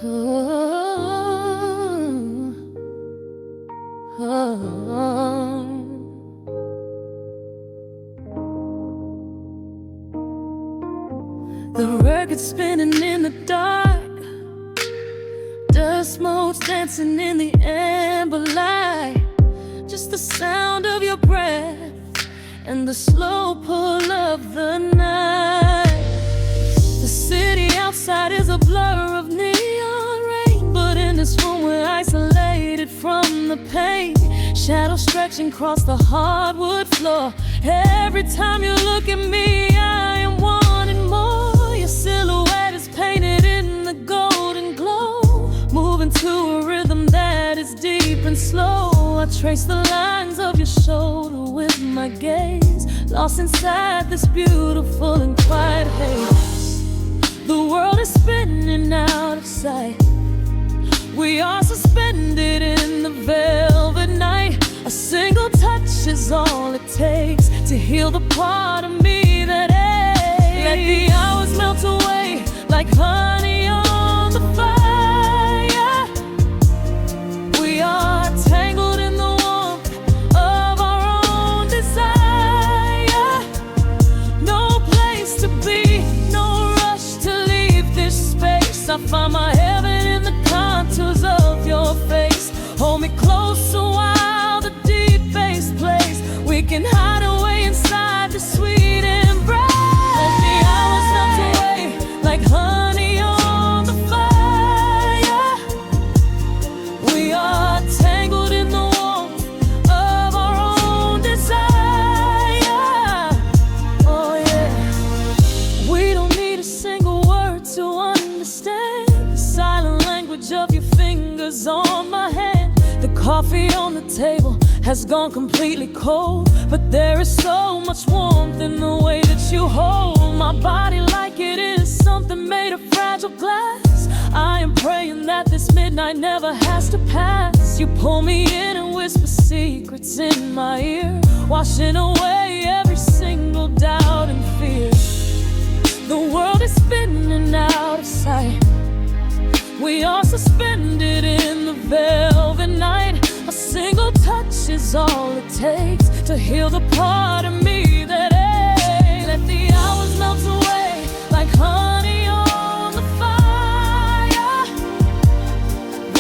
The record spinning in the dark, dust motes dancing in the amber light. Just the sound of your breath and the slow pull of the night. The city outside is a blur of neon rain, but in this room we're isolated from the pain. Shadows stretching across the hardwood floor. Every time you look at me, I am wanting more. Your silhouette is painted in the golden glow, moving to a rhythm that is deep and slow. I trace the lines of your shoulder with my gaze, lost inside this beautiful and quiet haze. The world is spinning out of sight. We are suspended in the velvet night. A single touch is all it takes to heal the part of me that aches. Let the hours melt away like honey on the fire. We are tangled in the warmth of our own desire. No place to be, no rush to leave this space. I find my heaven in the contours of your face. Hold me close a while the deep bass plays. We can hide away inside the sweet embrace. Let the hours melt away like honey on the fire. We are tangled in the warmth of our own desire. Oh yeah. We don't need a single word to understand the silent language of your fingers on my hand. The coffee on the table has gone completely cold, but there is so much warmth in the way that you hold my body like it is something made of fragile glass. I am praying that this midnight never has to pass. You pull me in and whisper secrets in my ear, washing away every single doubt and fear. The world is spinning out of sight. We are suspended in the velvet night. A single touch is all it takes to heal the part of me that aches. Let the hours melt away like honey on the fire.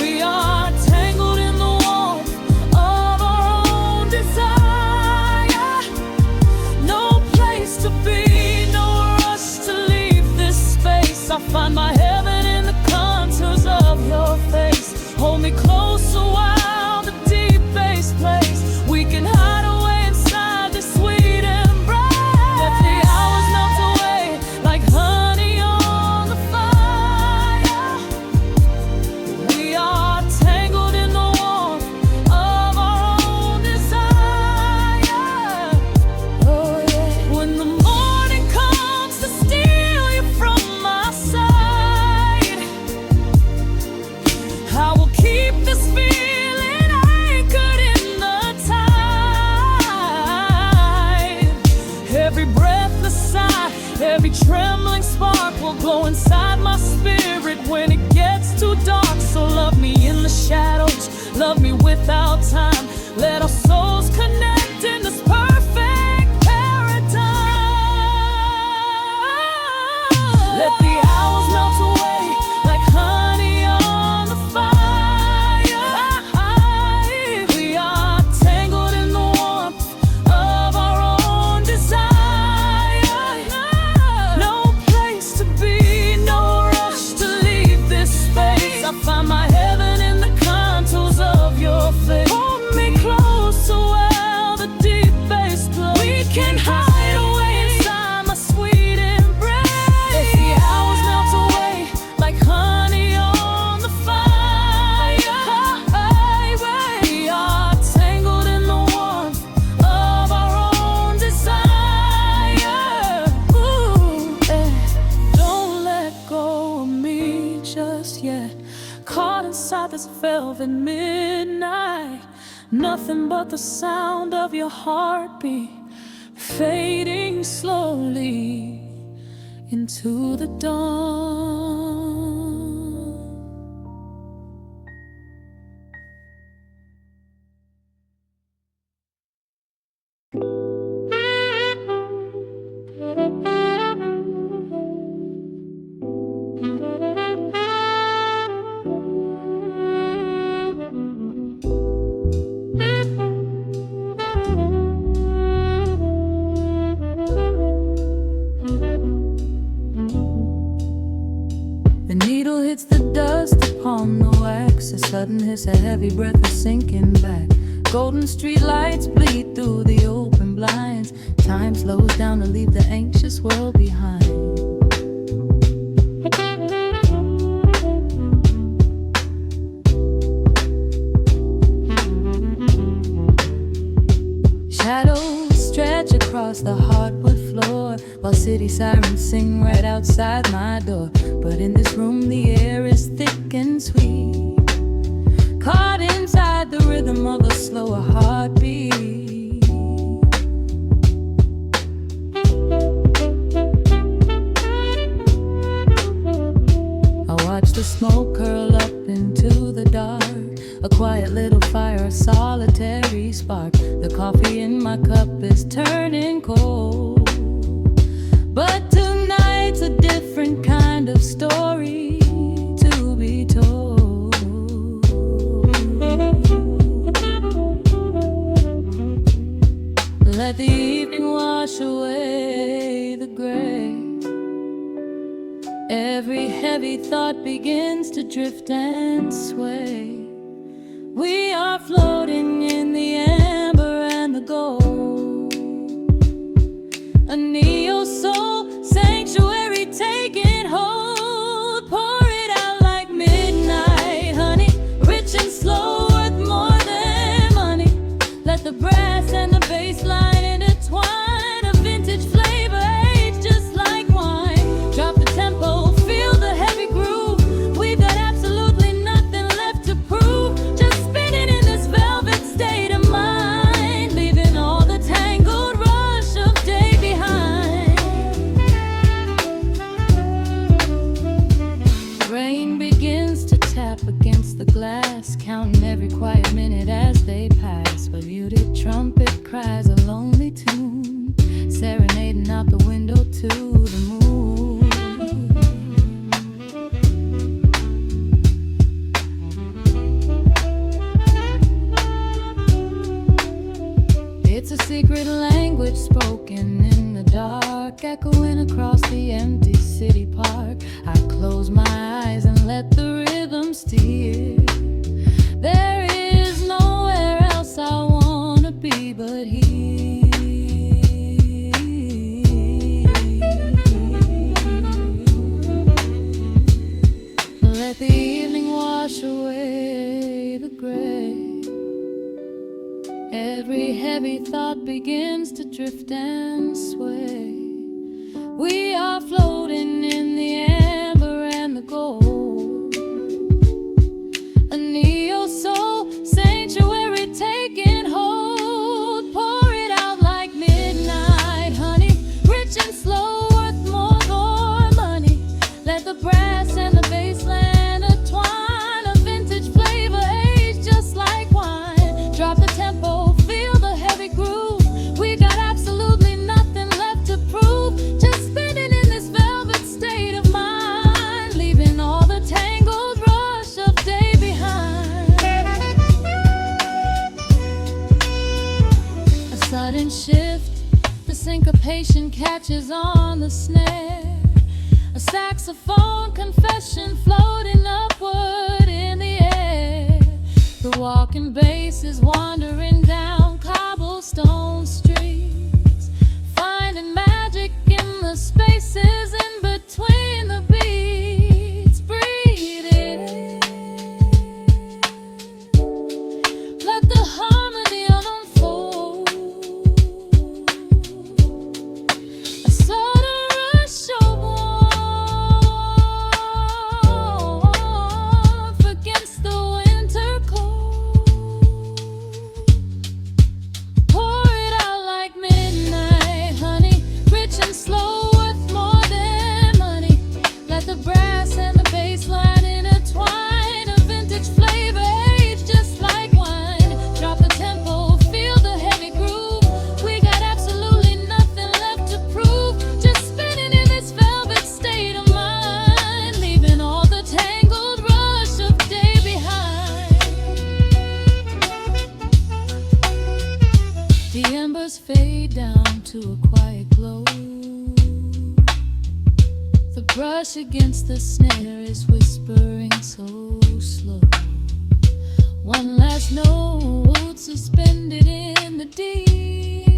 We are tangled in the warmth of our own desire. No place to be, no rush to leave this space. I find my heaven in the contours of your face. Hold me close a while the deep bass plays. We can hide away inside this sweet embrace. Let the hours melt away like honey on the fire. We are tangled in the warmth of our own desire. Oh yeah. When the morning comes to steal you from my side, I will keep this feeling anchored in the tide. Every breathless sigh, every trembling spark will glow inside my spirit when it gets too dark. So love me in the shadows, love me without time. Let our souls connect in this perfect paradise. Let the hours melt away like honey on the fire. We are tangled in the warmth of our own desire. No place to be, no rush to leave this space. I find my heaven in the contours of your face. Hold me close so well the deep bass plays. We can hide away inside my sweet embrace. Let the hours melt away like honey on the fire. We are tangled in the warmth of our own desire. Ooh, eh. Don't let go of me just yet. Caught inside this velvet midnight. Nothing but the sound of your heartbeat fading slowly into the dawn. hits the dust upon the wax. A sudden hiss, a heavy breath is sinking back. Golden street lights bleed through the open blinds. Time slows down to leave the anxious world behind. Shadows stretch across the hardwood floor, while city sirens sing right outside my door. But in this room the air is thick and sweet, caught inside the rhythm of a slower heartbeat. I watch the smoke curl up into the dark, a quiet little fire, a solitary spark. The coffee in my cup is turning cold, but tonight's a different kind of story to be told. Let the evening wash away the gray. Every heavy thought begins to drift and sway. We are floating in the amber and the gold, a neo-soul sanctuary taking hold. Pour it out like midnight honey, rich and slow, worth more than money. Let the brass and the bass line intertwine, a vintage flavor aged just like wine. Drop the tempo, feel the heavy groove. We've got absolutely nothing left to prove. Just spinning in this velvet state of mind, leaving all the tangled rush of day behind. Rain begins to tap against the glass, counting every quiet minute as they pass. A muted trumpet cries a lonely tune, serenading out the window to the moon. It's a secret language spoken in the dark, echoing across the empty city park. I close my eyes and let the rhythm steer. There is nowhere else I wanna be but here. Let the evening wash away the gray. Every heavy thought begins to drift and sway. We are floating in the amber and the gold, a neo-soul sanctuary taking hold. Pour it out like midnight honey, rich and slow, worth more money. Let the brass and the bass line intertwine, a vintage flavor aged just like wine. Drop the tempo, feel the heavy groove. We got absolutely nothing left to prove. Just spinning in this velvet state of mind, leaving all the tangled rush of day behind. A sudden shift, the syncopation catches on the snare. A saxophone confession floating upward in the air. The walking bass is wandering down cobblestone streets, finding magic in the spaces in between the beats. Breathe it in, let the harmony unfold. A sudden rush of warmth against the winter cold. brush against the snare is whispering so slow. One last note suspended in the deep,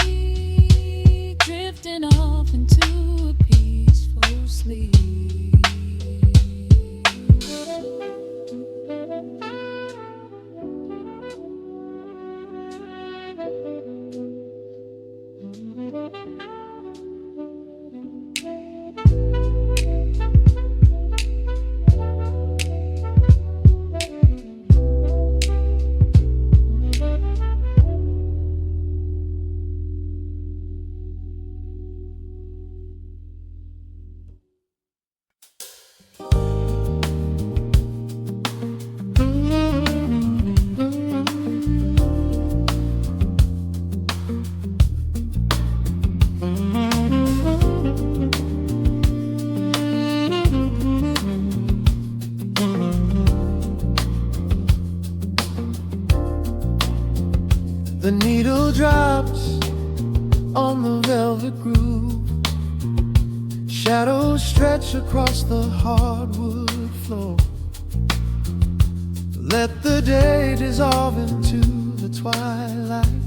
drifting off into a peaceful sleep. The needle drops on the velvet groove. Shadows stretch across the hardwood floor. Let the day dissolve into the twilight.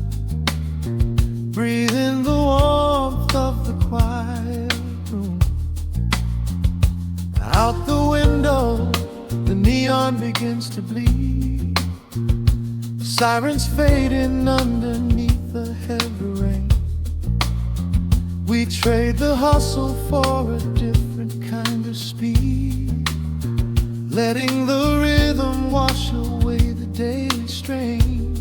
Breathe in the warmth of the quiet room. Out the window, the neon begins to bleed. Sirens fading underneath the heavy rain. We trade the hustle for a different kind of speed, letting the rhythm wash away the daily strain.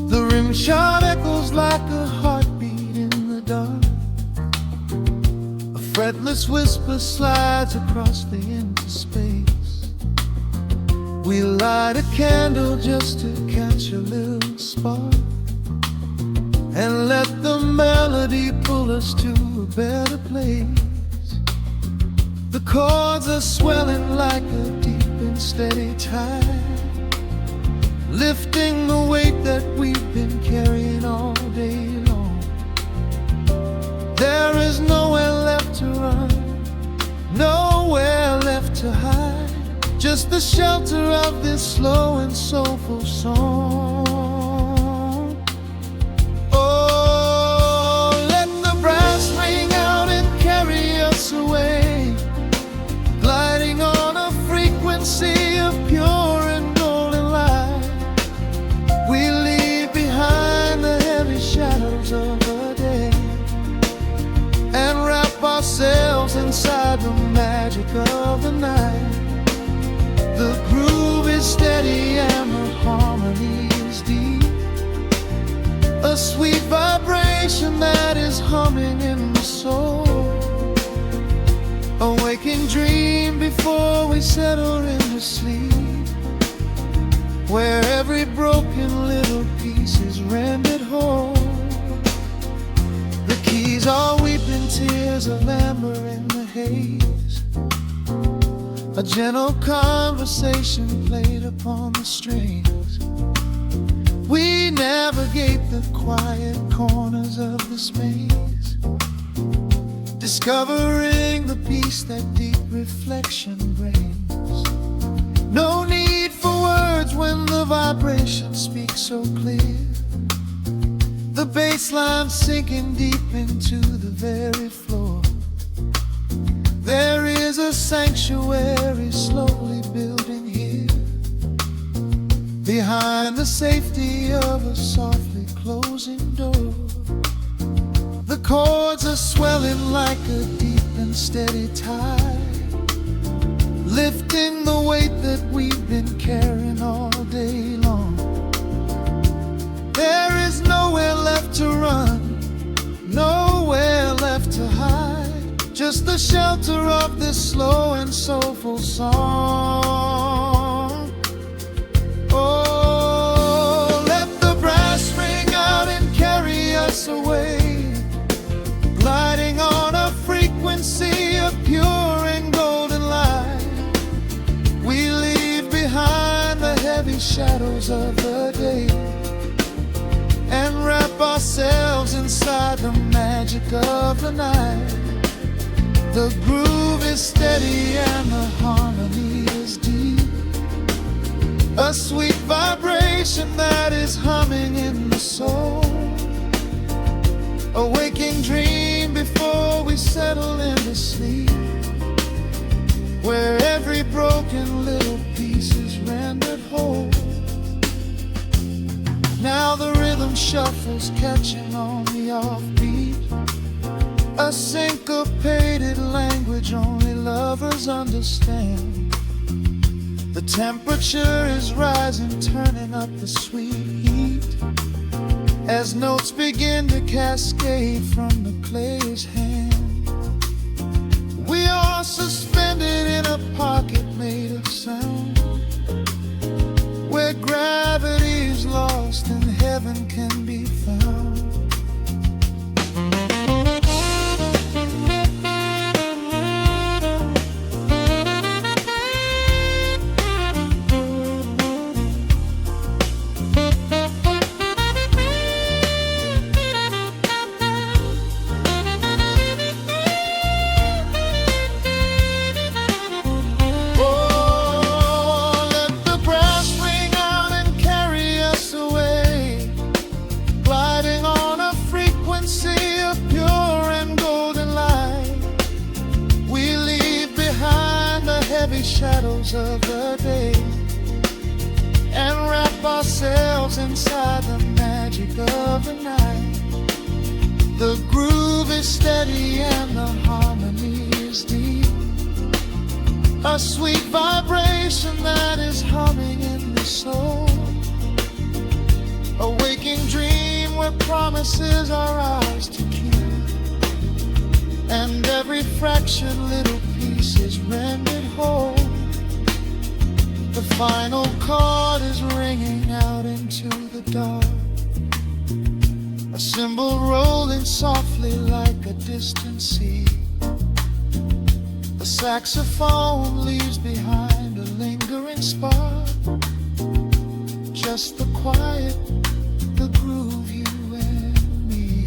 The rim shot echoes like a heartbeat in the dark. A fretless whisper slides across the empty space. We light a candle just to catch a little spark, and let the melody pull us to a better place. The chords are swelling like a deep and steady tide, lifting the weight that we've been carrying all day long. There is nowhere left to run, nowhere left to hide. Just the shelter of this slow and soulful song. Oh, let the brass ring out and carry us away, gliding on a frequency of pure and golden light. We leave behind the heavy shadows of the day, and wrap ourselves inside the magic of the night. The groove is steady and the harmony is deep, a sweet vibration that is humming in the soul. A waking dream before we settle into sleep, where every broken little piece is rendered whole. The keys are weeping tears of amber in the haze, a gentle conversation played upon the strings. We navigate the quiet corners of this maze, discovering the peace that deep reflection brings. No need for words when the vibration speaks so clear. The bass line sinking deep into the very floor. There is a sanctuary slowly building here, behind the safety of a softly closing door. The chords are swelling like a deep and steady tide, lifting the weight that we've been carrying all day long. There is nowhere left to run, nowhere left to hide. Just the shelter of this slow and soulful song. Oh, let the brass ring out and carry us away, gliding on a frequency of pure and golden light. We leave behind the heavy shadows of the day, and wrap ourselves inside the magic of the night. The groove is steady and the harmony is deep, a sweet vibration that is humming in the soul, a waking dream before we settle into sleep, where every broken little piece is rendered whole. Now the rhythm shuffles, catching on the offbeat, a syncopated language only lovers understand. The temperature is rising, turning up the sweet heat, as notes begin to cascade from the player's hand. We are suspended in a pocket made of sound, where gravity is lost and heaven can be found. Shadows of the day and wrap ourselves inside the magic of the night. The groove is steady and the harmony is deep, a sweet vibration that is humming in the soul, a waking dream where promises are ours to keep, and every fractured little piece is rendered whole. The final chord is ringing out into the dark, a cymbal rolling softly like a distant sea. The saxophone leaves behind a lingering spark, just the quiet, the groove, you and me.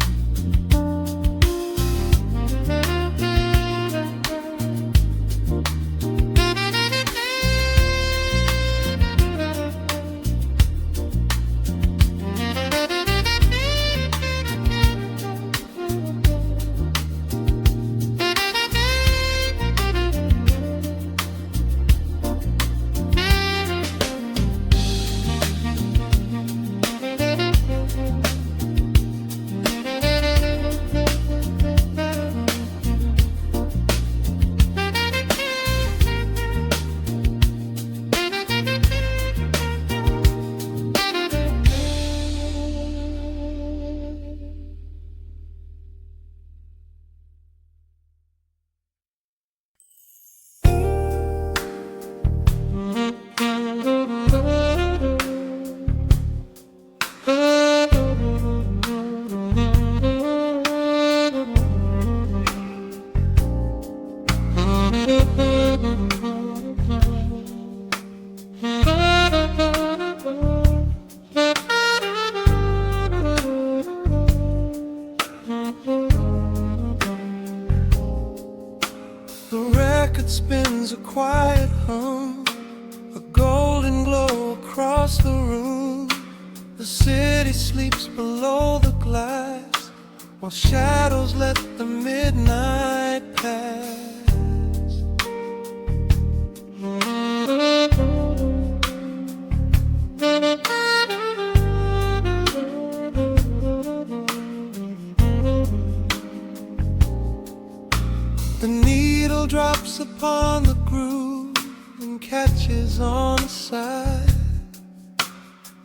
Spins a quiet hum, a golden glow across the room. The city sleeps below the glass, while shadows let the midnight pass. The needle drops upon the groove and catches on the side.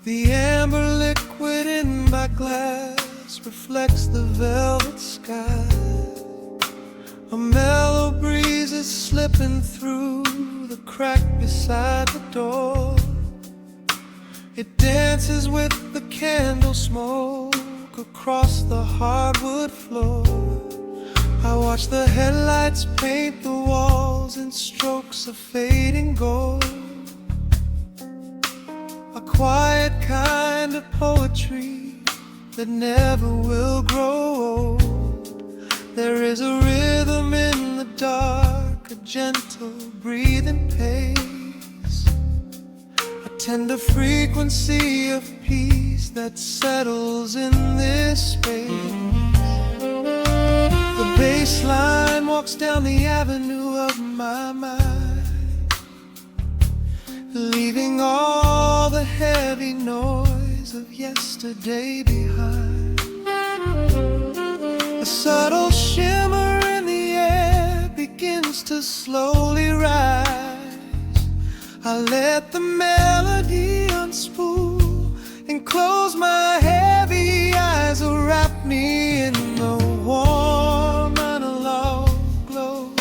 The amber liquid in my glass reflects the velvet sky. A mellow breeze is slipping through the crack beside the door. It dances with the candle smoke across the hardwood floor. I watch the headlights paint the walls in strokes of fading gold, a quiet kind of poetry that never will grow old. There is a rhythm in the dark, a gentle breathing pace, a tender frequency of peace that settles in this space. The bass line walks down the avenue of my mind, leaving all the heavy noise of yesterday behind. A subtle shimmer in the air begins to slowly rise. I let the melody unspool and close my heavy eyes, will wrap me in the warm analog glow,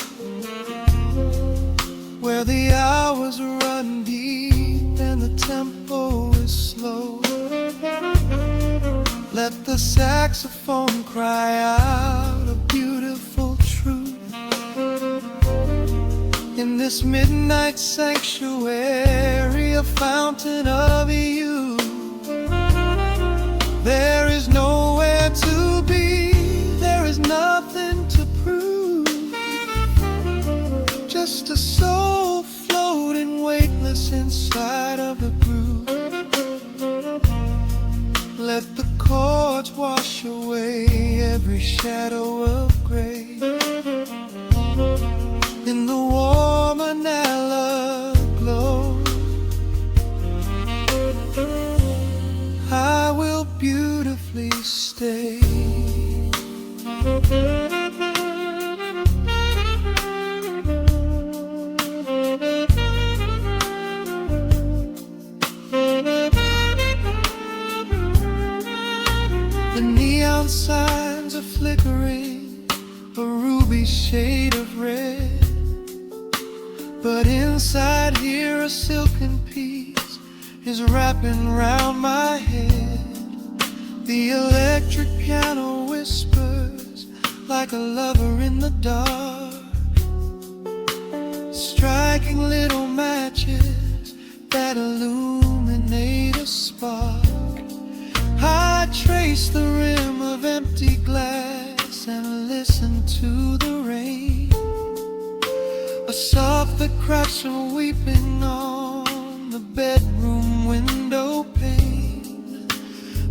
where the hours run deep and the tempo is slow. Let the saxophone cry out a beautiful truth. In this midnight sanctuary, a fountain of youth, there is nowhere to be, there is nothing to prove, just a soul floating weightless inside of the groove. Let the chords wash away every shadow of gray. In the warm analog glow, I will beautifully stay. The neon signs are flickering, a ruby shade of red, but inside here a silken peace is wrapping round my head. The electric piano whispers like a lover in the dark, striking little matches that illuminate a spark. I trace the rim of empty glass and listen to the rain, a sob that cracks from weeping on the bedroom window pane.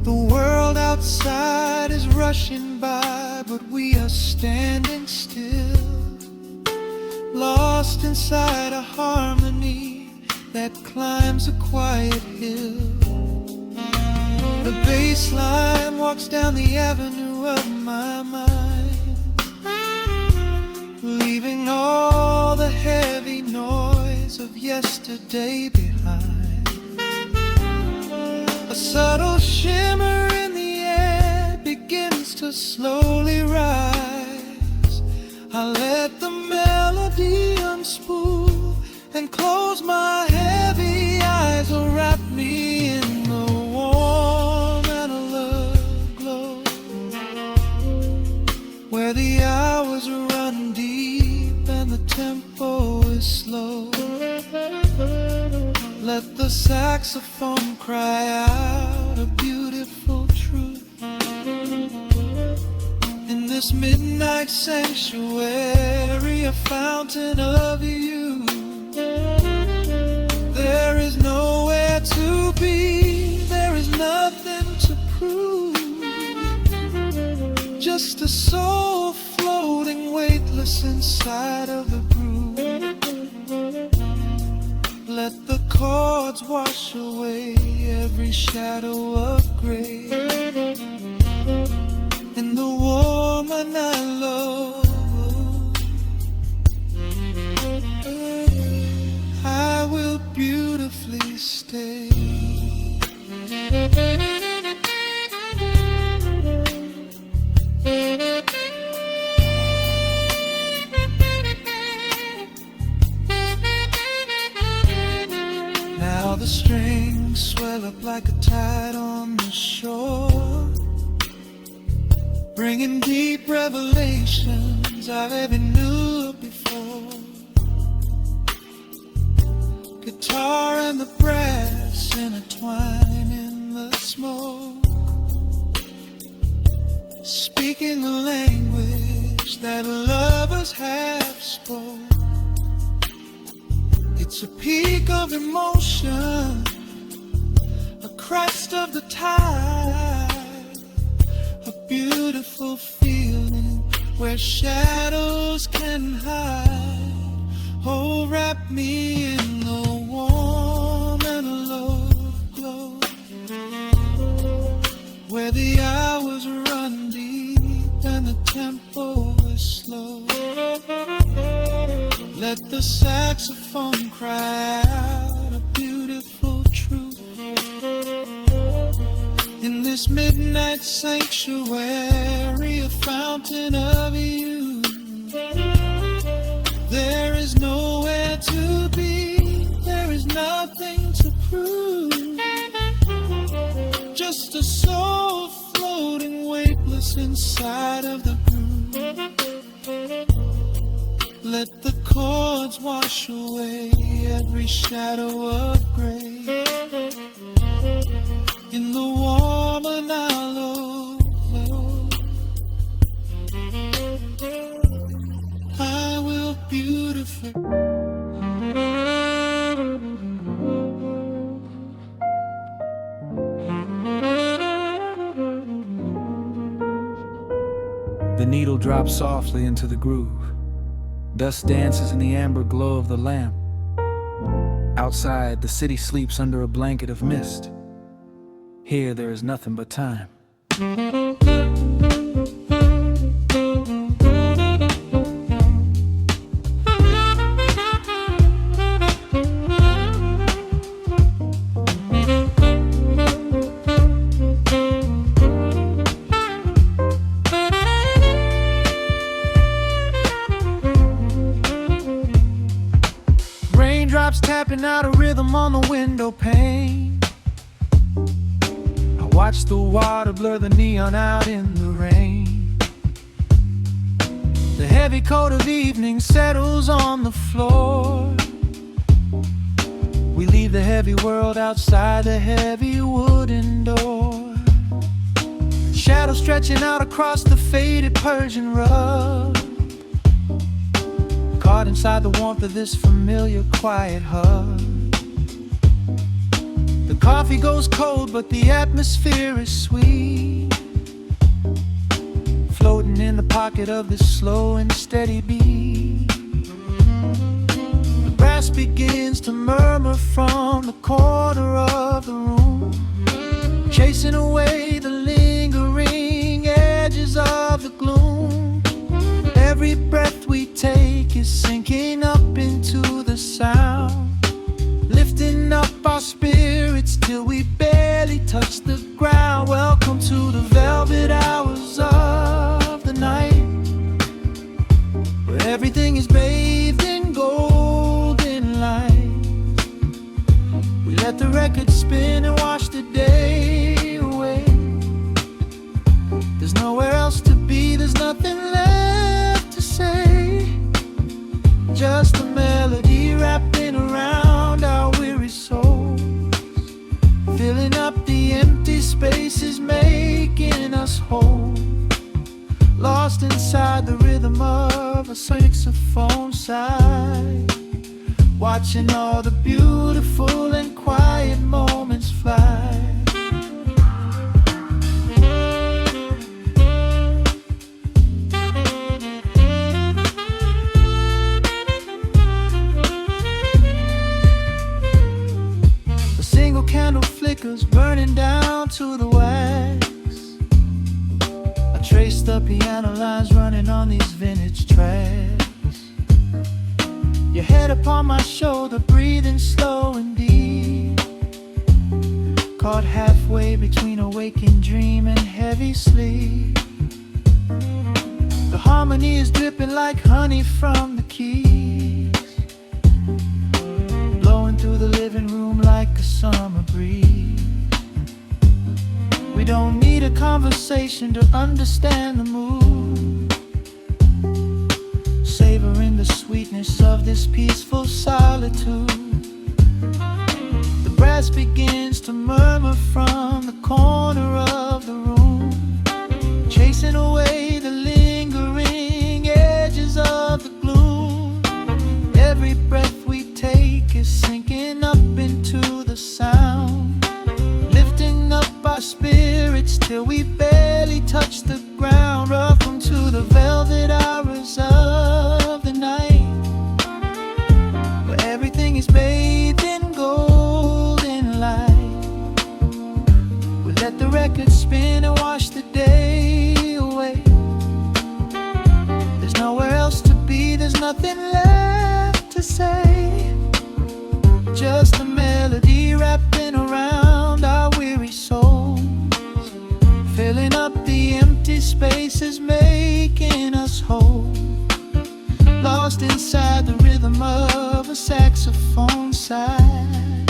The world outside is rushing by, but we are standing still, lost inside a harmony that climbs a quiet hill. The bass line walks down the avenue of my mind, leaving all the heavy noise of yesterday behind. A subtle shimmer in the air begins to slowly rise. I let the melody unspool and close my heavy eyes, will wrap me in the warm analog glow, where the hours run deep and the tempo is slow. Let the saxophone cry out a beautiful truth. In this midnight sanctuary, a fountain of youth, there is nowhere to be, there is nothing to prove, just a soul floating weightless inside of the groove. Let the chords wash away every shadow of gray. In the warm analog, I will beautifully stay. Now the strings swell up like a tide on the shore, bringing deep revelations I've ever knew before. Guitar and the brass intertwine in the smoke, speaking a language that lovers have spoken. tempo. It's a peak of emotion, a crest of the tide, a beautiful feeling where shadows can hide. Oh, wrap me in the warm analog glow, where the hours run deep and the tempo is slow. Let the saxophone cry out a beautiful truth in this midnight sanctuary, a fountain of youth. There is nowhere to be, there is nothing to prove, just a soul floating weightless inside of the groove. Let the chords wash away every shadow of gray in the warm analog glow. I will beautify. The needle drops softly into the groove. Dust dances in the amber glow of the lamp. Outside, the city sleeps under a blanket of mist. Here, there is nothing but time. Raindrops tapping out a rhythm on the window pane. I watch the water blur the neon out in the rain. The heavy coat of evening settles on the floor. We leave the heavy world outside the heavy wooden door. Shadows stretching out across the faded Persian rug, caught inside the warmth of this familiar quiet hug. The coffee goes cold, but the atmosphere is sweet, floating in the pocket of this slow and steady beat. The brass begins to murmur from the corner of the room, chasing away the lingering edges of the gloom. Every breath we take is sinking up into the sound, lifting up our spirits till we barely touch the ground. Welcome to the velvet hours of the night, where everything is bathed in golden light. We let the record spin and wash the day away. There's nowhere else to be, there's nothing left to say, just a melody wrapping around our weary souls, filling up the empty spaces, making us whole, lost inside the rhythm of a saxophone sigh, watching all the beautiful and quiet moments fly. Candle flickers burning down to the wax. I trace the piano lines running on these vintage tracks. Your head upon my shoulder, breathing slow and deep, caught halfway between a waking dream and heavy sleep. The harmony is dripping like honey from the keys, blowing through the living room like a summer breeze. We don't need a conversation to understand the mood, savoring the sweetness of this peaceful solitude. The brass begins to murmur from the corner of the room, chasing away the lingering edges of the gloom. Just a melody wrapping around our weary souls, filling up the empty spaces, making us whole. Lost inside the rhythm of a saxophone sigh,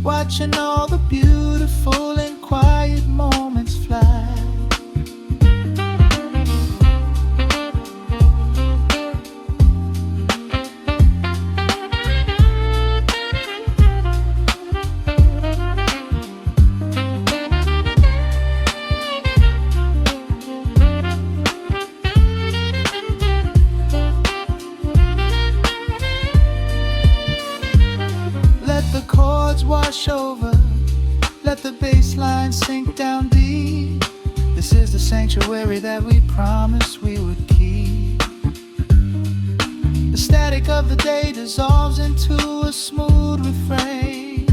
watching all the beautiful and quiet moments fly. Wash over, let the bass line sink down deep. This is the sanctuary that we promised we would keep. The static of the day dissolves into a smooth refrain.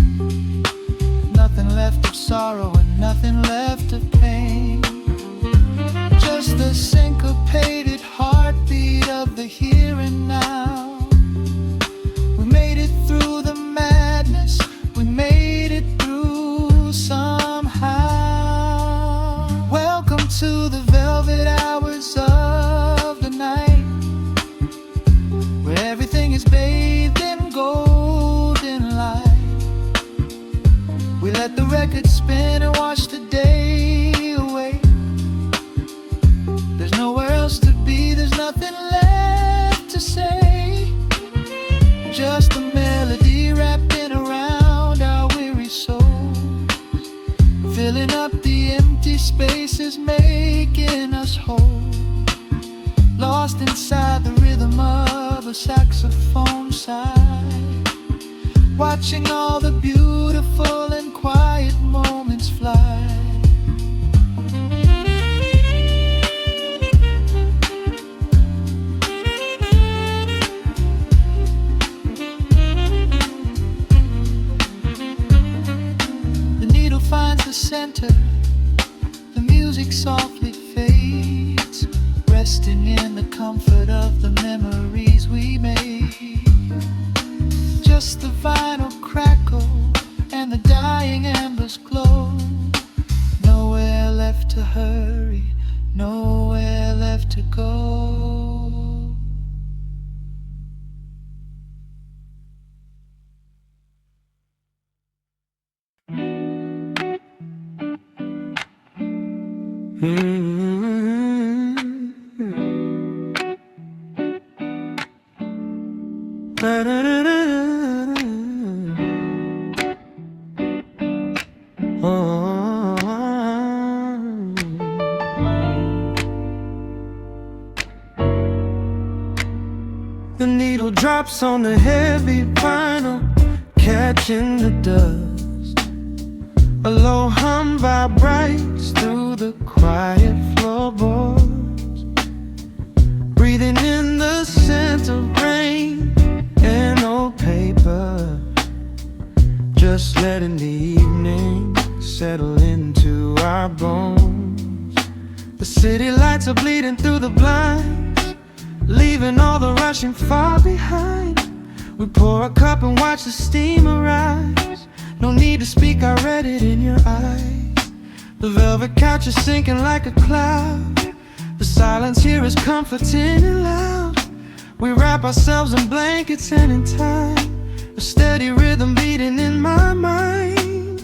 Nothing left of sorrow and nothing left of pain. Just the syncopated heartbeat of the here and now. We made it through the madness, we made it through somehow. Welcome to the velvet hours of the night, where everything is bathed in golden light. We let the record spin and watch the day away. There's nowhere else to be, there's nothing left to say. Just a melody wrapping around our weary souls, filling up the empty spaces, making us whole. Lost inside the rhythm of a saxophone sigh, watching all the beautiful and quiet moments fly. Finds the center, the music softly fades, resting in the comfort of the memories we made. Just the vinyl crackle and the dying embers glow. Nowhere left to hurry, nowhere left to go. The needle drops on the heavy vinyl, catching the dust. A low hum vibrates through the quiet floorboards, breathing in the scent of rain and old paper. Just letting the evening settle into our bones. The city lights are bleeding through the blinds, leaving all the rushing far behind. We pour a cup and watch the steam arise. No need to speak, I read it in your eyes. The velvet couch is sinking like a cloud. The silence here is comforting and loud. We wrap ourselves in blankets and in time, a steady rhythm beating in my mind.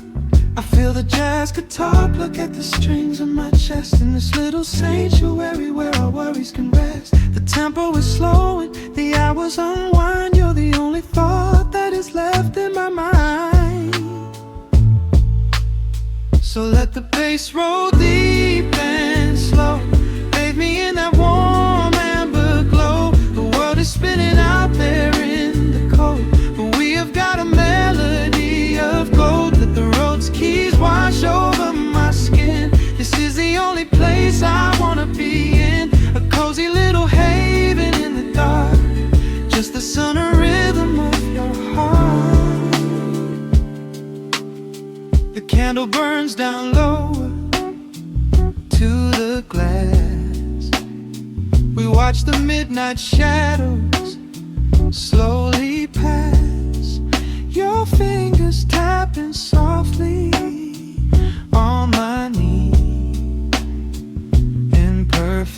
I feel the jazz guitar pluck at the strings of my chest, in this little sanctuary where our worries can rest. The tempo is slowing, the hours unwind. You're the only thought that is left in my mind. So let the bass roll deep and slow, bathe me in that warm amber glow. The world is spinning out there in the cold, but we have got a melody of gold. Let the road's keys wash over my skin. This is the only place I wanna be in, a cozy little haven in the dark, just the sun and rhythm of your heart. The candle burns down lower to the glass. We watch the midnight shadows slowly pass. Your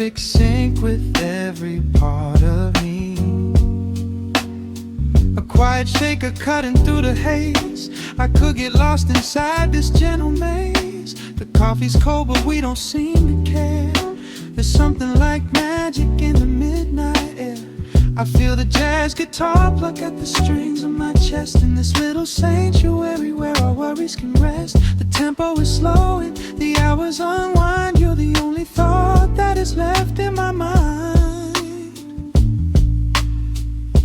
perfect sync with every part of me. A quiet shaker cutting through the haze. I could get lost inside this gentle maze. The coffee's cold but we don't seem to care. There's something like magic in the midnight air. I feel the jazz guitar pluck at the strings of my chest. In this little sanctuary where our worries can rest. The tempo is slow and the hours unwind. You're the only thought that is left in my mind.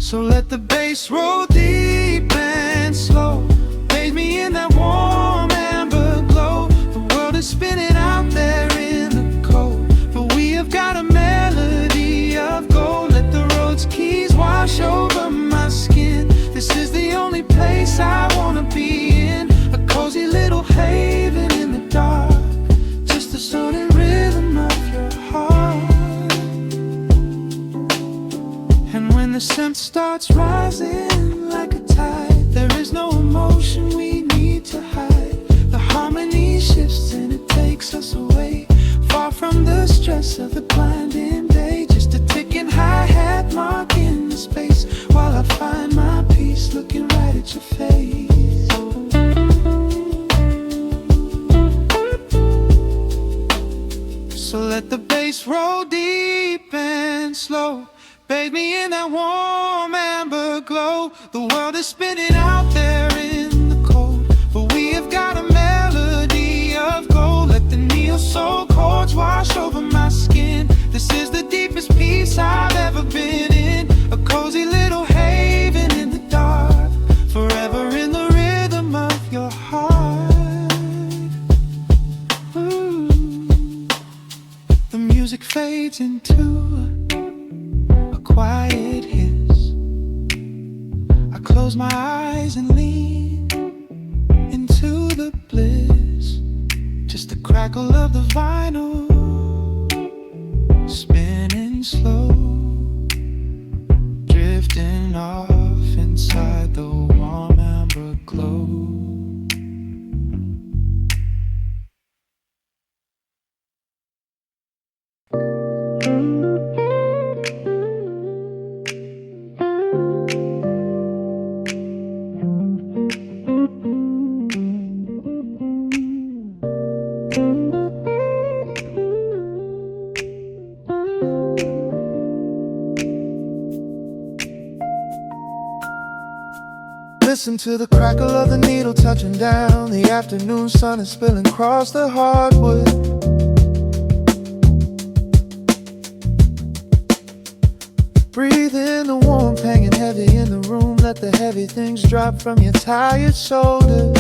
So let the bass roll deep and slow. Bathe me in that warm amber glow. The world is spinning out there in the cold, but we have got a melody of gold. Let the road's keys wash over my skin. This is the only place I wanna be in. A cozy little haven in the dark, just the soul and rhythm of your heart. And when the scent starts rising like a tide, there is no emotion we need to hide. The harmony shifts and it takes us away, far from the stress of the blinding day. Just a ticking hi-hat marking the space, while I find my peace looking right at your face. So let the bass roll deep and slow. Bathe me in that warm amber glow. The world is spinning out there in the cold, but we have got a melody of gold. Let the neo-soul chords wash over my skin. This is the deepest peace I've ever been in. A cozy little haven in the dark, forever in the rhythm of your heart. Ooh. The music fades into a quiet hiss. I close my eyes and lean into the bliss. Just the crackle of the vinyl spinning slow, drifting off inside the warm amber glow. Listen to the crackle of the needle touching down. The afternoon sun is spilling across the hardwood. Breathe in the warmth hanging heavy in the room. Let the heavy things drop from your tired shoulders.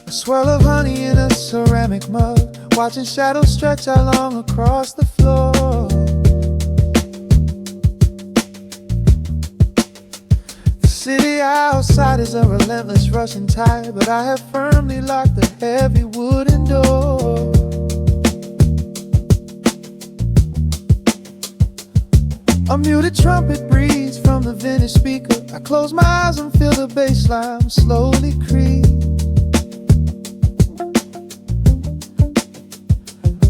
A swirl of honey in a ceramic mug, watching shadows stretch out long across the floor. The city outside is a relentless rushing tide, but I have firmly locked the heavy wooden door. A muted trumpet breathes from the vintage speaker. I close my eyes and feel the bass line slowly creep.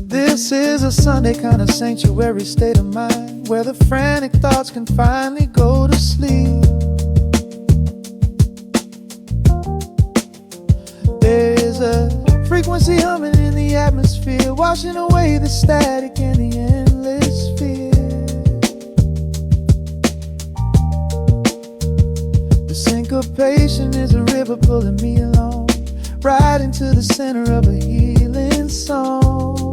This is a Sunday kind of sanctuary state of mind, where the frantic thoughts can finally go to sleep. There is a frequency humming in the atmosphere, washing away the static and the endless fear. The syncopation is a river pulling me along, right into the center of a healing song.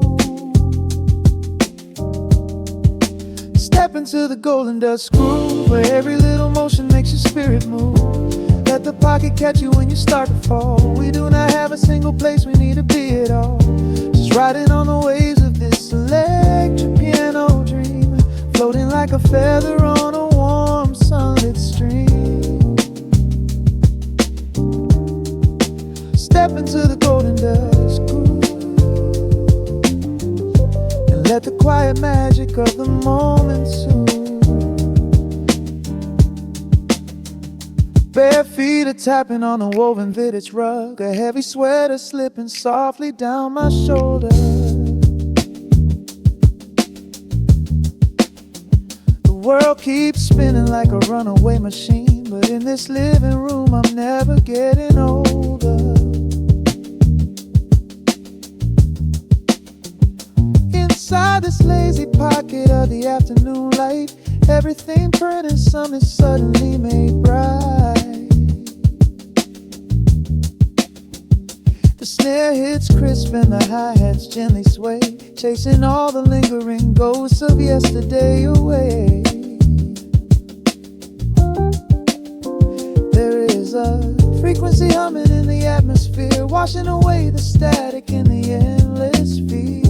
Step into the golden dust groove, where every little motion makes your spirit move. Let the pocket catch you when you start to fall. We do not have a single place we need to be at all. Just riding on the waves of this electric piano dream, floating like a feather on a warm sunlit stream. Step into the golden dust groove, and let the quiet magic of the moment soothe. Bare feet feet are tapping on a woven vintage rug, a heavy sweater slipping softly down my shoulder. The world keeps spinning like a runaway machine, but in this living room I'm never getting older. Inside this lazy pocket of the afternoon light, everything burning, something suddenly made bright. The snare hits crisp and the hi-hats gently sway, chasing all the lingering ghosts of yesterday away. There is a frequency humming in the atmosphere, washing away the static in the endless fear.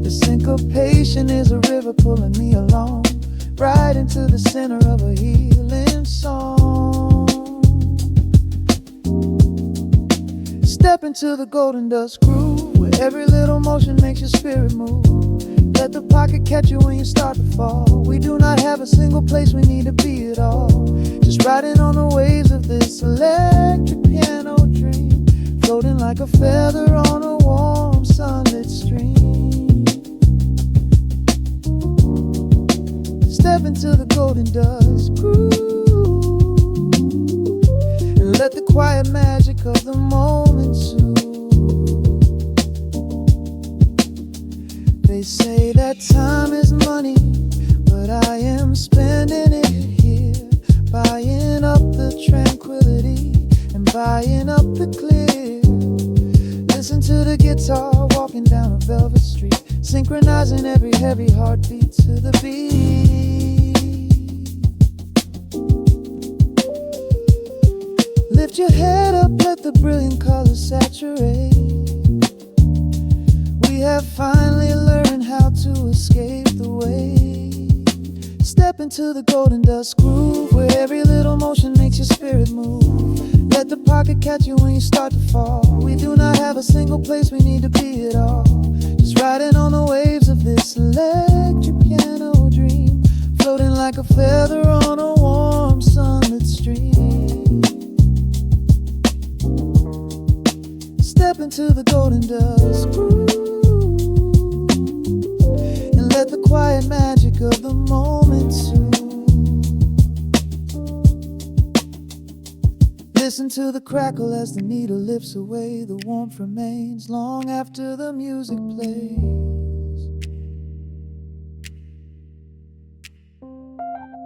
Syncopation is a river pulling me along, right into the center of a healing song. Step into the golden dust groove, where every little motion makes your spirit move. Let the pocket catch you when you start to fall. We do not have a single place we need to be at all. Just riding on the waves of this electric piano dream, floating like a feather on a warm sunlit stream. Step into the golden dust groove and let the quiet magic of the moment soothe. They say that time is money, but I am spending it here, buying up the tranquility and buying up the clear. Listen to the guitar walking down a velvet street, synchronizing every heavy heartbeat to the beat. Lift your head up, let the brilliant colors saturate. We have finally learned how to escape the weight. Step into the golden dust groove, where every little motion makes your spirit move. Let the pocket catch you when you start to fall. We do not have a single place we need to be at all. Just riding on the waves of this electric piano dream, floating like a feather on a warm sunlit stream. Step into the golden dust groove and let the quiet magic of the moment soothe. Listen to the crackle as the needle lifts away. The warmth remains long after the music plays.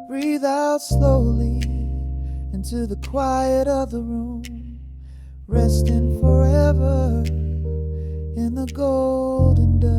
Breathe out slowly into the quiet of the room, resting forever in the golden dust.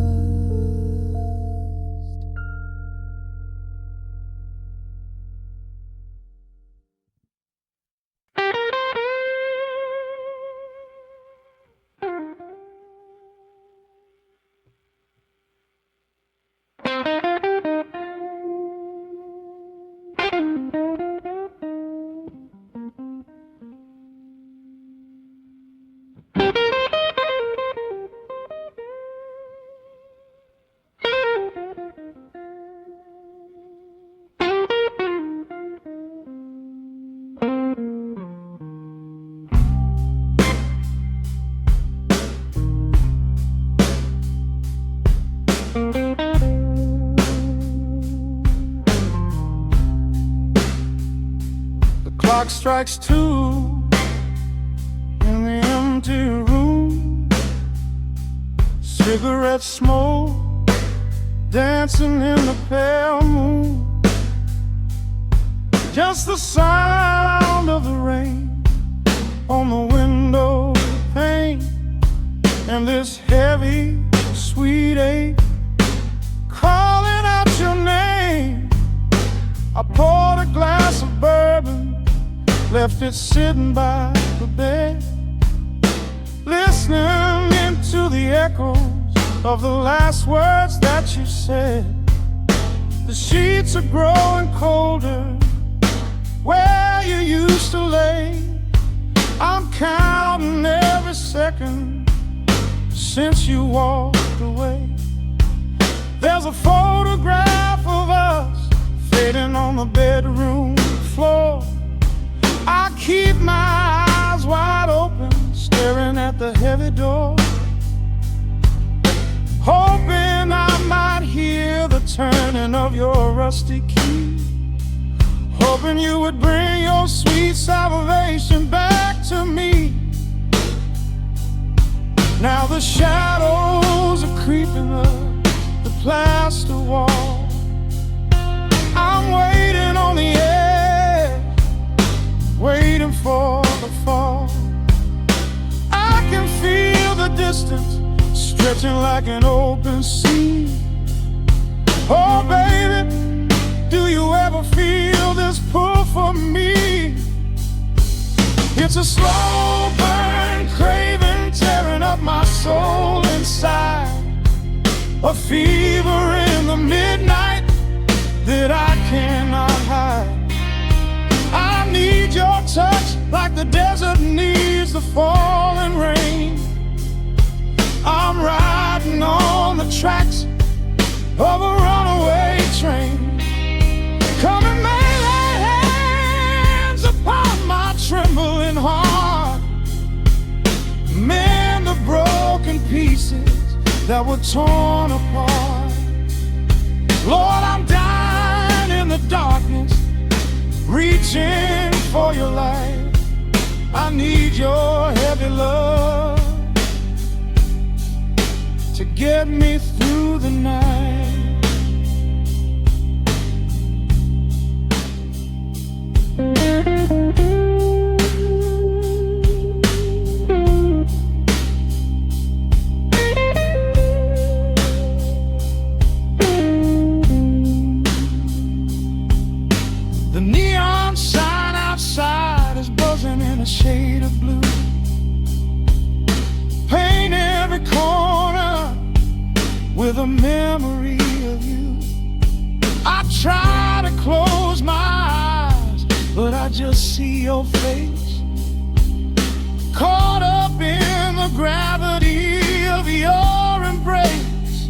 Clock strikes 2 in the empty room. Cigarette smoke dancing in the pale moon. Just the sound of the rain on the window pane, and this heavy, sweet ache calling out your name. I poured a glass of bourbon, left it sitting by the bed, listening into the echoes of the last words that you said. The sheets are growing colder where you used to lay. I'm counting every second since you walked away. There's a photograph of us fading on the bed. bedroom floor. I keep my eyes wide open, staring at the heavy door, hoping I might hear the turning of your rusty key, hoping you would bring your sweet salvation back to me. Now the shadows are creeping up the plaster wall. I'm waiting on the edge, waiting for the fall. I can feel the distance stretching like an open sea. Oh baby, do you ever feel this pull for me? It's a slow burn craving tearing up my soul inside, a fever in the midnight that I cannot hide. I need your touch like the desert needs the falling rain. I'm riding on the tracks of a runaway train. Come and lay hands upon my trembling heart, mend the broken pieces that were torn apart. Lord, I'm dying in the darkness, reaching for your light. I need your heavy love to get me through the night. The neon sign outside is buzzing in a shade of blue. Paint every corner with a memory of you. I try to close my eyes, but I just see your face, caught up in the gravity of your embrace.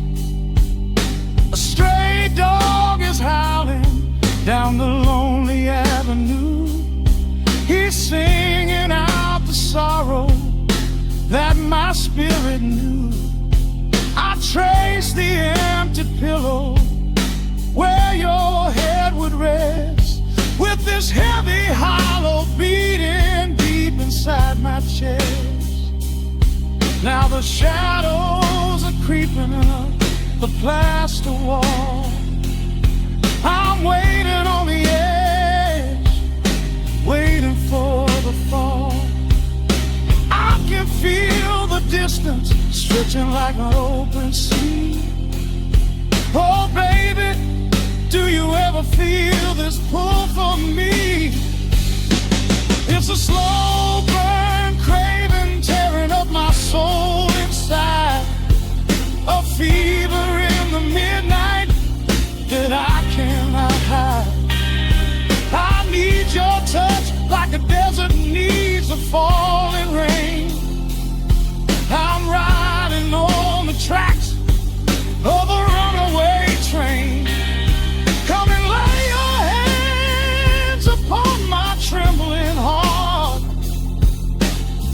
A stray dog is howling down the lonely avenue. He's singing out the sorrow that my spirit knew. I trace the empty pillow where your head would rest, with this heavy hollow beating deep inside my chest. Now the shadows are creeping up the plaster wall. I'm waiting on the edge, waiting for the fall. I can feel the distance stretching like an open sea. Oh baby, do you ever feel this pull for me? It's a slow burn craving tearing up my soul inside, a fever in the midnight that I cannot hide. I need your touch like a desert needs a falling rain. I'm riding on the tracks of a runaway train. Come and lay your hands upon my trembling heart,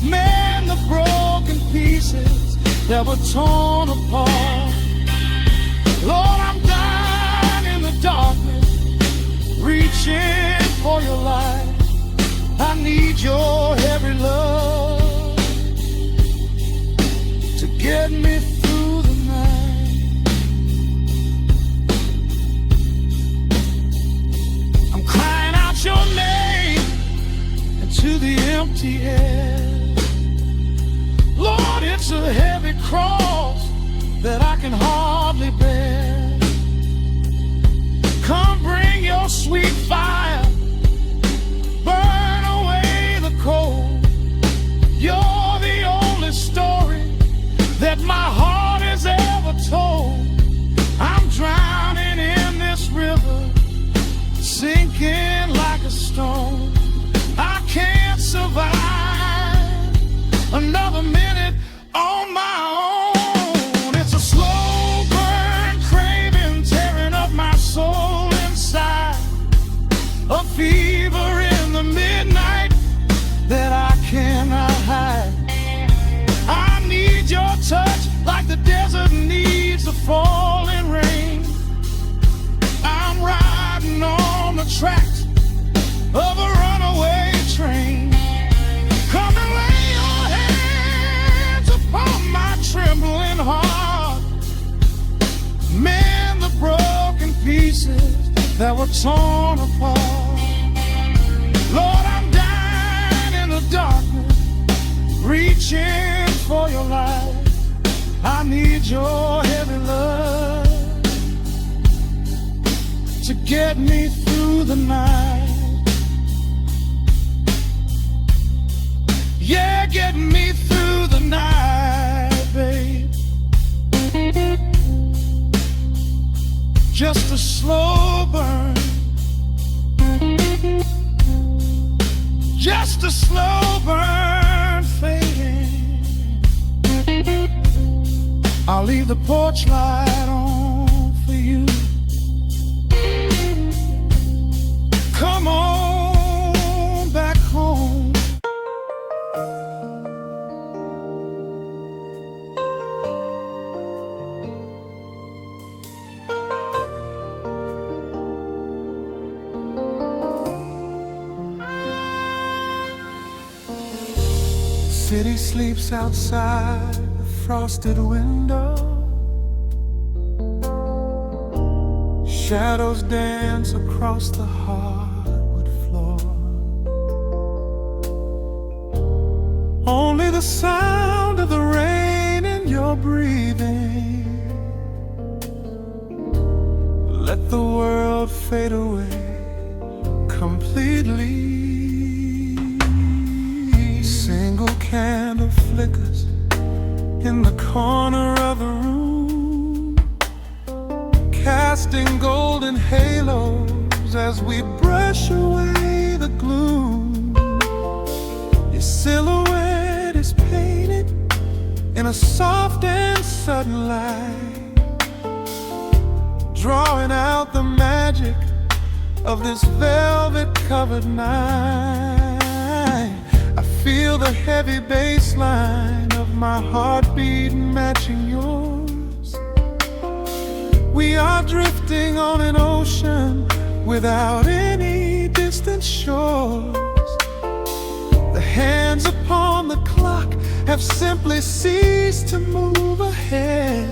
mend the broken pieces that were torn apart. Lord, I'm dying in the darkness, reaching for your light. I need your heavy love to get me through the night. I'm crying out your name into the empty air. Lord, it's a heavy cross that I can hardly bear. Come bring your sweet fire, burn away the cold. You're the only story that my heart has ever told. I'm drowning in this river, sinking like a stone. I can't survive another minute on my own. It's a slow burn that were torn apart. Lord, I'm dying in the darkness, reaching for your light. I need your heavy love to get me through the night. Yeah, get me through the night, babe. Just a slow burn, just a slow burn fading. I'll leave the porch light on for you. Come on back home. City sleeps outside the frosted window. Shadows dance across the hardwood floor. Only the sound of the rain in your breathing. Let the world fade away completely. Single candle flickers in the corner of the room, casting golden halos as we brush away the gloom. Your silhouette is painted in a soft and sudden light, drawing out the magic of this velvet-covered night. I feel the heavy bass line of my heartbeat matching yours. We are drifting on an ocean without any distant shores. The hands upon the clock have simply ceased to move ahead.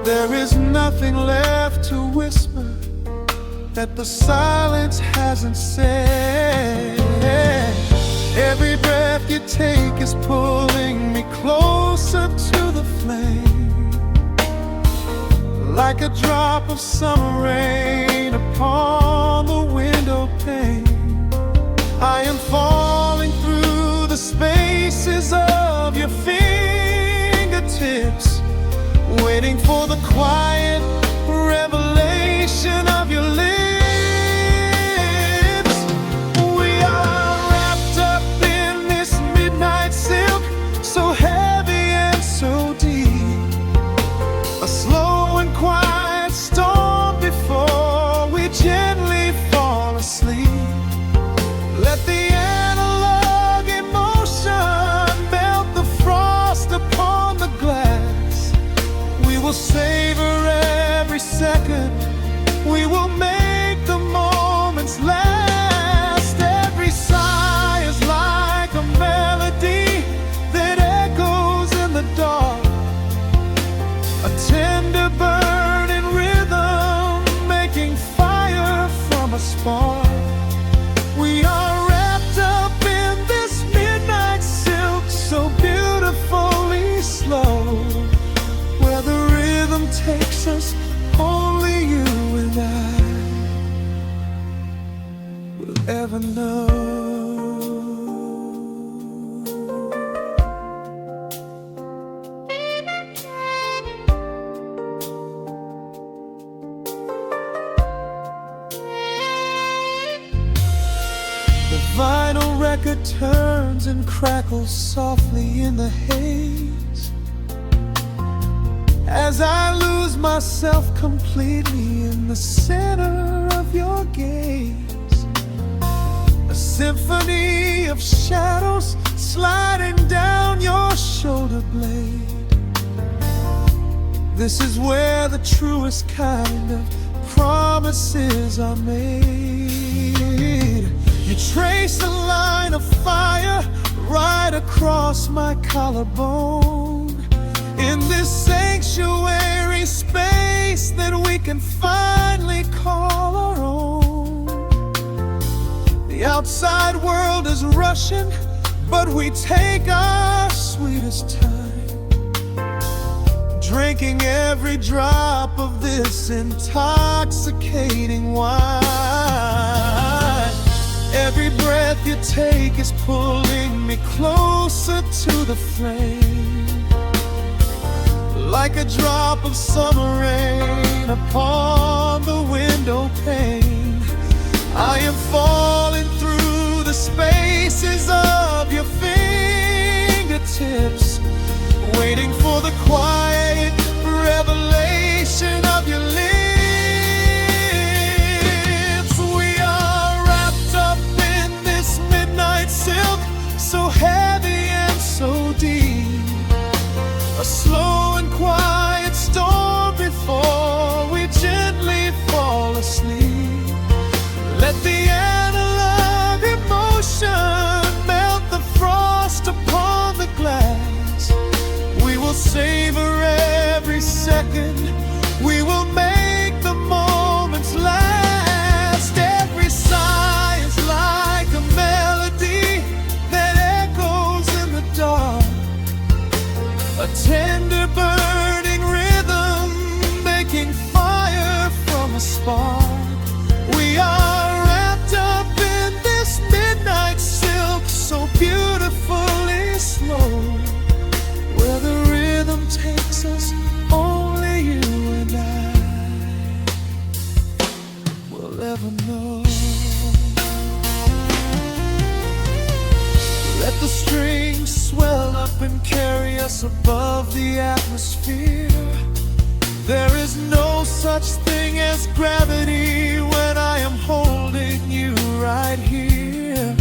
There is nothing left to whisper that the silence hasn't said. Every breath you take is pulling me closer to the flame, like a drop of summer rain upon the window pane. I am falling through the spaces of your fingertips, waiting for the quiet revelation of your lips. We are wrapped up in this midnight silk, so heavy and so deep. A slow and quiet storm before we gently fall asleep. Let the analog emotion melt the frost upon the glass. We will savor every second. We will make the moments last. Every sigh is like a melody that echoes in the dark, a tender burning rhythm making fire from a spark. We are wrapped up in this midnight silk, so beautifully slow, where the rhythm takes us, only you and I will ever know. The vinyl record turns and crackles softly in the haze as I lose myself completely in the center of your gaze. A symphony of shadows sliding down your shoulder blade. This is where the truest kind of promises are made. You trace a line of fire right across my collarbone, in this sanctuary space that we can finally call our outside world is rushing, but we take our sweetest time, drinking every drop of this intoxicating wine. Every breath you take is pulling me closer to the flame, like a drop of summer rain upon the window pane. I am falling through the spaces of your fingertips, waiting for the quiet revelation of your lips. We are wrapped up in this midnight silk, so heavy and so deep, a slow and quiet storm before we gently fall asleep. Let the analog emotion melt the frost upon the glass. We will savor every second, we will make the moments last. Every sigh is like a melody that echoes in the dark, a tender burning rhythm making fire from a spark. We are wrapped up in this midnight silk, so beautifully slow, where the rhythm takes us, only you and I will ever know. Let the strings swell up and carry us above the atmosphere. There is no such thing as gravity when I am holding you right here.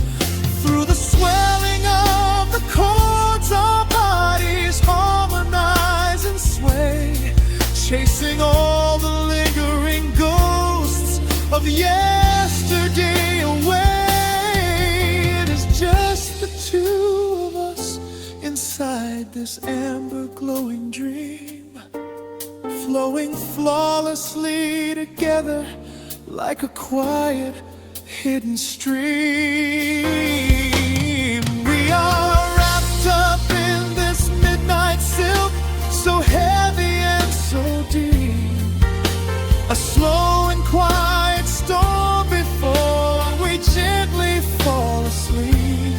Through the swelling of the chords, our bodies harmonize and sway, chasing all the lingering ghosts of yesterday away. It is just the two of us inside this amber glowing dream, flowing flawlessly together like a quiet hidden stream. We are wrapped up in this midnight silk, so heavy and so deep, a slow and quiet storm before we gently fall asleep.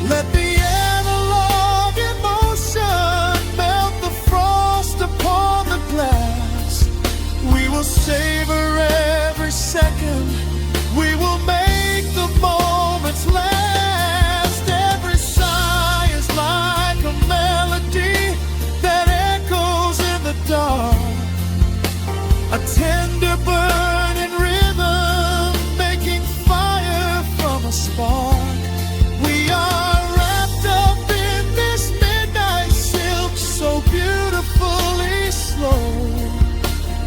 Let the analog emotion melt the frost upon the glass. We will savor every second, we will make the moments last. Every sigh is like a melody that echoes in the dark, a tender burning rhythm making fire from a spark. We are wrapped up in this midnight silk, so beautifully slow,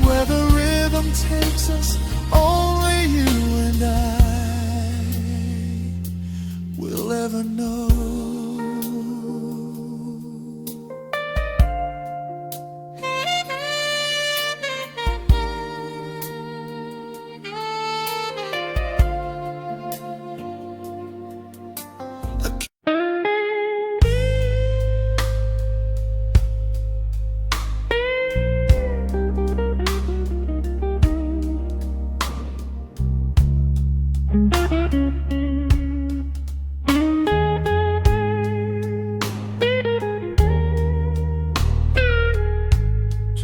where the rhythm takes us, only you and I will ever know.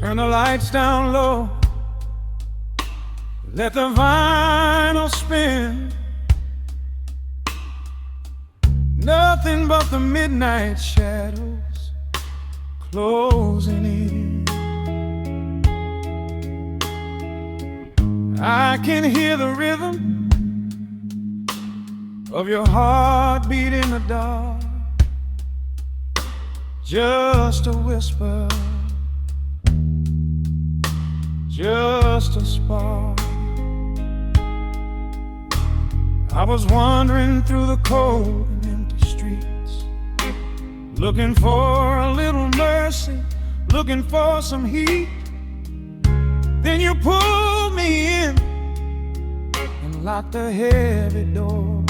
Turn the lights down low, let the vinyl spin. Nothing but the midnight shadows closing in. I can hear the rhythm of your heartbeat in the dark, just a whisper, just a spark. I was wandering through the cold and empty streets, looking for a little mercy, looking for some heat. Then you pulled me in and locked the heavy door.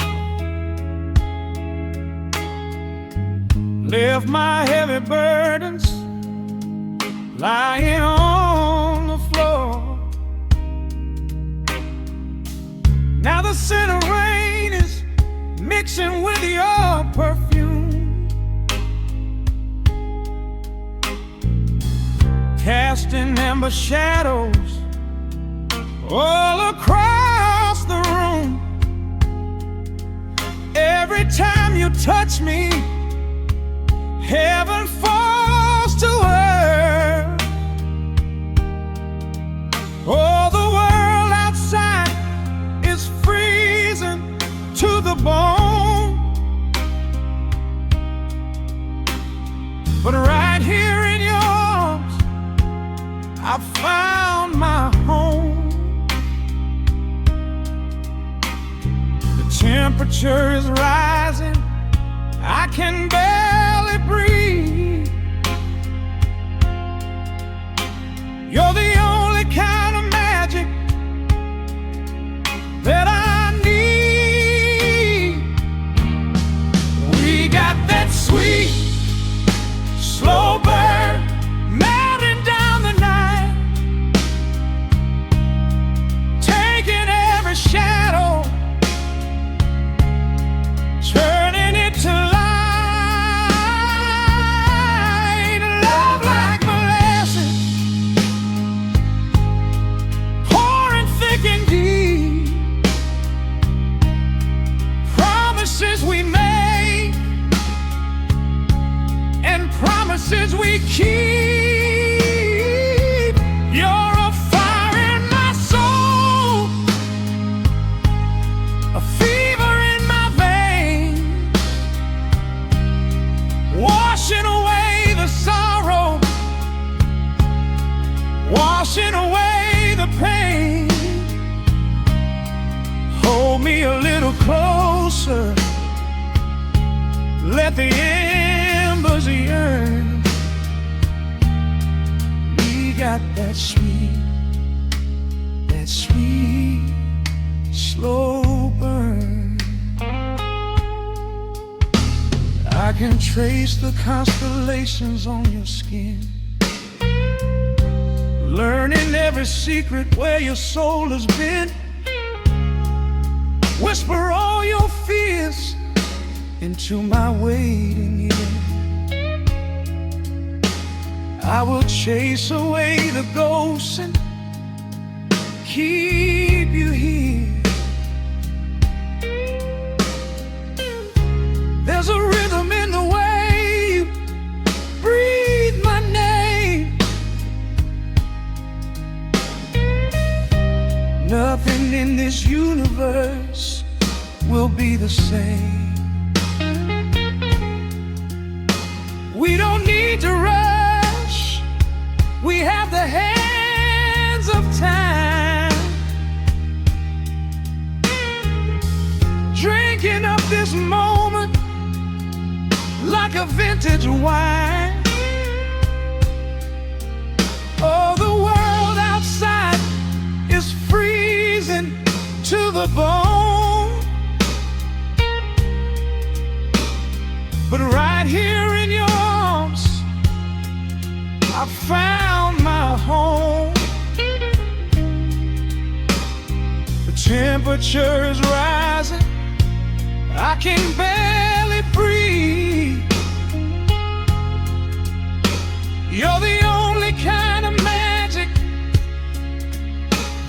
lift my heavy burdens lying on the floor. Now the scent of rain is mixing with your perfume, casting amber shadows all across the room. Every time you touch me, heaven falls to earth. Oh, the world outside is freezing to the bone, but right here in your arms I found my home. The temperature is rising, I can barely breathe. You're the only kind of magic that I need. We got that sweet, slow burn melting down the night, taking every shadow, turning it to light. Love like molasses, pouring thick and deep. Promises we make and promises we keep. You're a fire in my soul, a fever in my veins, washing away the sorrow, washing away the pain. Hold me a little closer, let the embers yearn. We got that sweet, slow burn. I can trace the constellations on your skin, learning every secret where your soul has been. Whisper all your fears into my waiting ear. I will chase away the ghosts and keep you here. There's a rhythm in the way you breathe my name. Nothing in this universe will be the same. We don't need to rush, we have the hands of time, drinking up this moment like a vintage wine. Oh, the world outside is freezing to the bone, but right here in your arms I found my home. The temperature is rising, I can barely breathe. You're the only kind of magic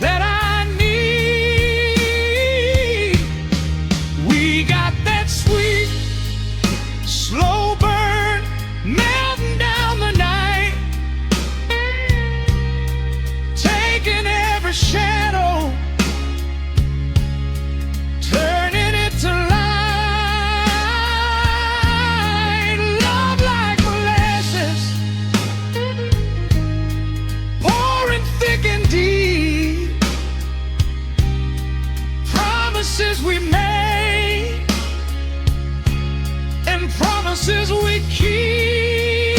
that I need. We got that sweet, slow burn melting down the night, taking every shadow, turning it to light. Love like molasses, pouring thick and deep. Promises we made and promises we keep.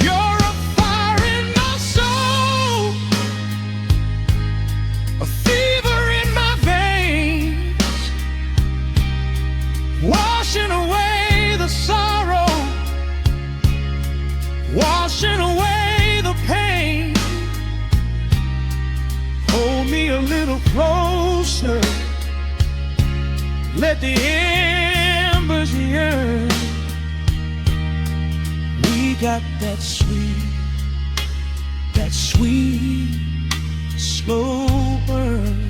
You're a fire in my soul, a fever in my veins, washing away the sorrow, a little closer. Let the embers yearn. We got that sweet, slow burn.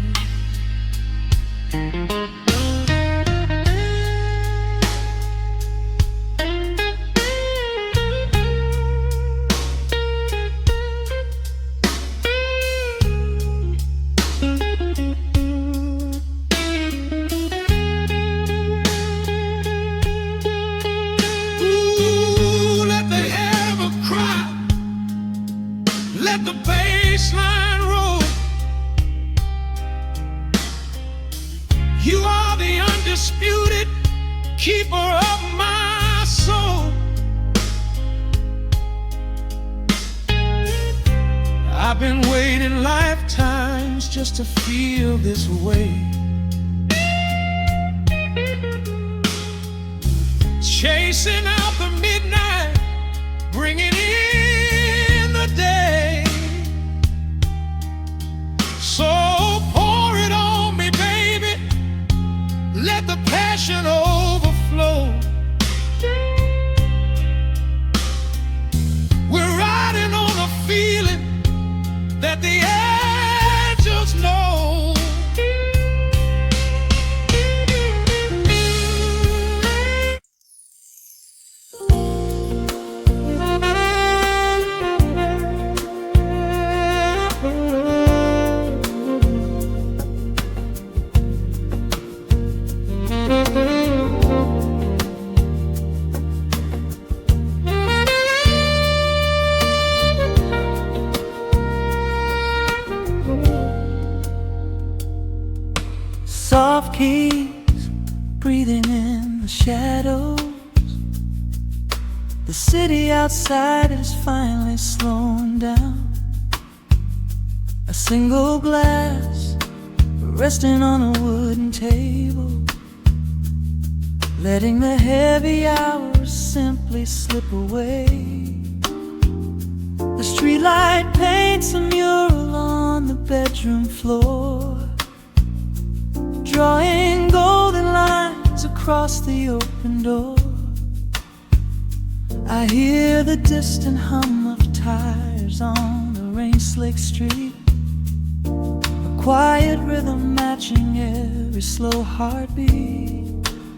Let the bassline roll. You are the undisputed keeper of my soul. I've been waiting lifetimes just to feel this way. Chasing out the midnight, bringing in the day. So pour it on me, baby. Let the passion overflow. We're riding on a feeling that the angels know. Soft keys breathing in the shadows. The city outside is finally slowing down. A single glass resting on a wooden table, letting the heavy hours simply slip away. The streetlight paints a mural on the bedroom floor, drawing golden lines across the open door. I hear the distant hum of tires on the rain-slicked street, a quiet rhythm matching every slow heartbeat.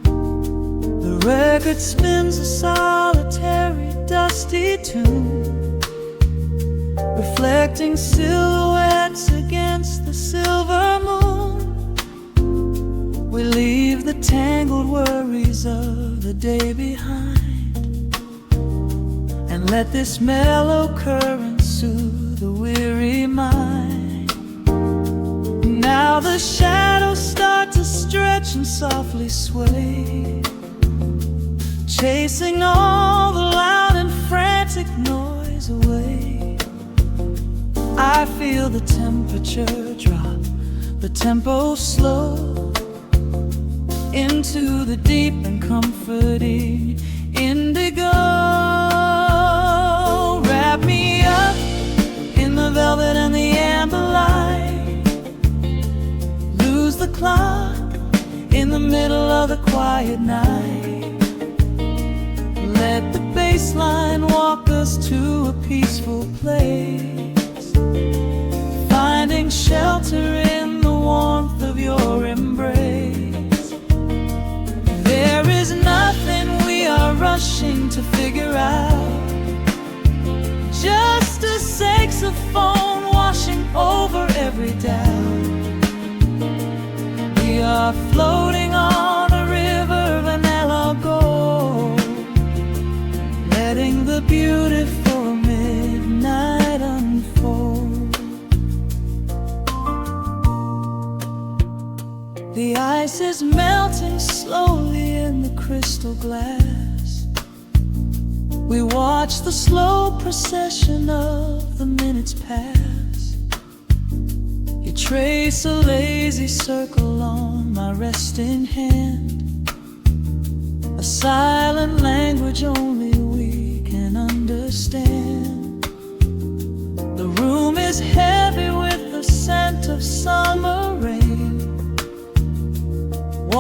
The record spins a solitary, dusty tune, reflecting silhouettes against the silver moon. We leave the tangled worries of the day behind, and let this mellow current soothe the weary mind. Now the shadows start to stretch and softly sway, chasing all the loud and frantic noise away. I feel the temperature drop, the tempo slow, into the deep and comforting indigo. Wrap me up in the velvet and the amber light. Lose the clock in the middle of the quiet night. Let the bassline walk us to a peaceful place, finding shelter in the warmth of your embrace. There is nothing we are rushing to figure out, just a saxophone washing over every doubt. We are floating on a river, vanilla gold, letting the beautiful midnight unfold. The ice is melting slowly in the crystal glass. We watch the slow procession of the minutes pass. You trace a lazy circle on my resting hand, a silent language only we can understand. The room is heavy with the scent of summer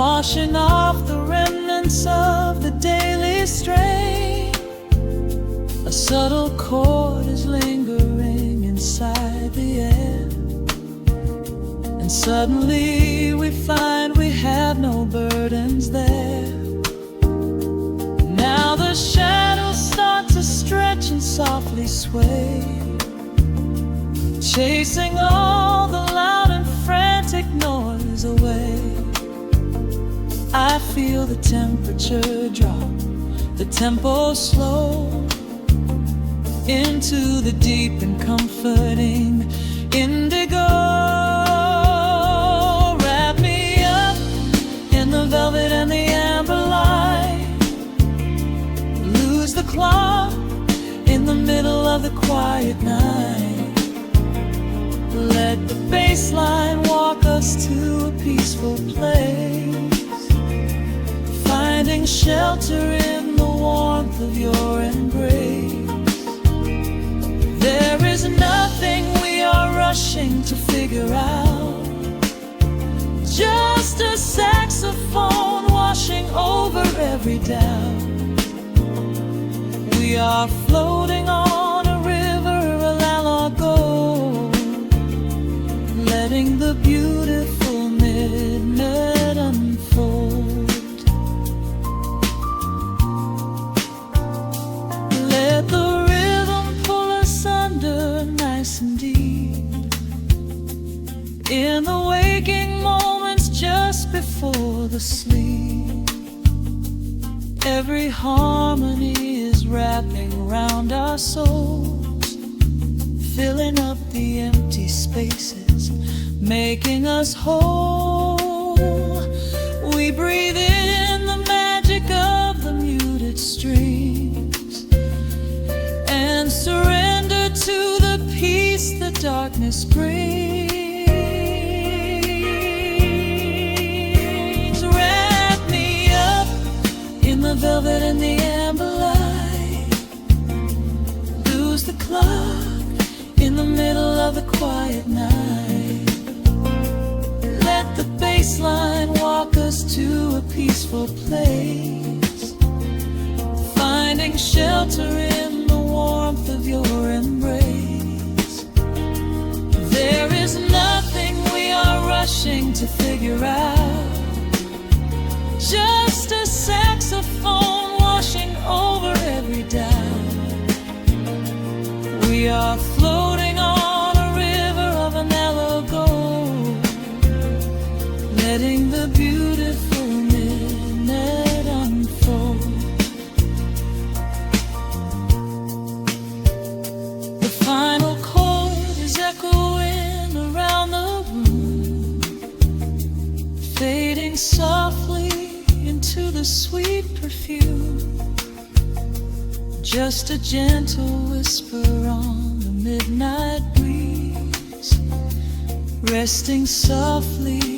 washing off the remnants of the daily strain. A subtle chord is lingering inside the air, and suddenly we find we have no burdens there. Now the shadows start to stretch and softly sway, chasing all the loud and frantic noise away. I feel the temperature drop, the tempo slow, into the deep and comforting indigo. Wrap me up in the velvet and the amber light, lose the clock in the middle of the quiet night. Let the bassline walk us to a peaceful place, finding shelter in the warmth of your embrace. There is nothing we are rushing to figure out, just a saxophone washing over every doubt. We are floating on a river, a Relaxation, letting the beautiful midnight unfold. Let the rhythm pull us under nice and deep, in the waking moments just before the sleep. Every harmony is wrapping around our souls, filling up the empty spaces, making us whole. We breathe in the magic of the muted strings and surrender to the peace that darkness brings. Wrap me up in the velvet and the amber light, lose the clock in the middle of the quiet night. Let the bassline walk us to a peaceful place, finding shelter in the warmth of your embrace. There is nothing we are rushing to figure out, just a saxophone washing over every doubt. We are floating on a river of vanilla gold, letting the beautiful midnight unfold. The final chord is echoing around the room, fading softly into the sweet perfume. Just a gentle whisper on the midnight breeze, resting softly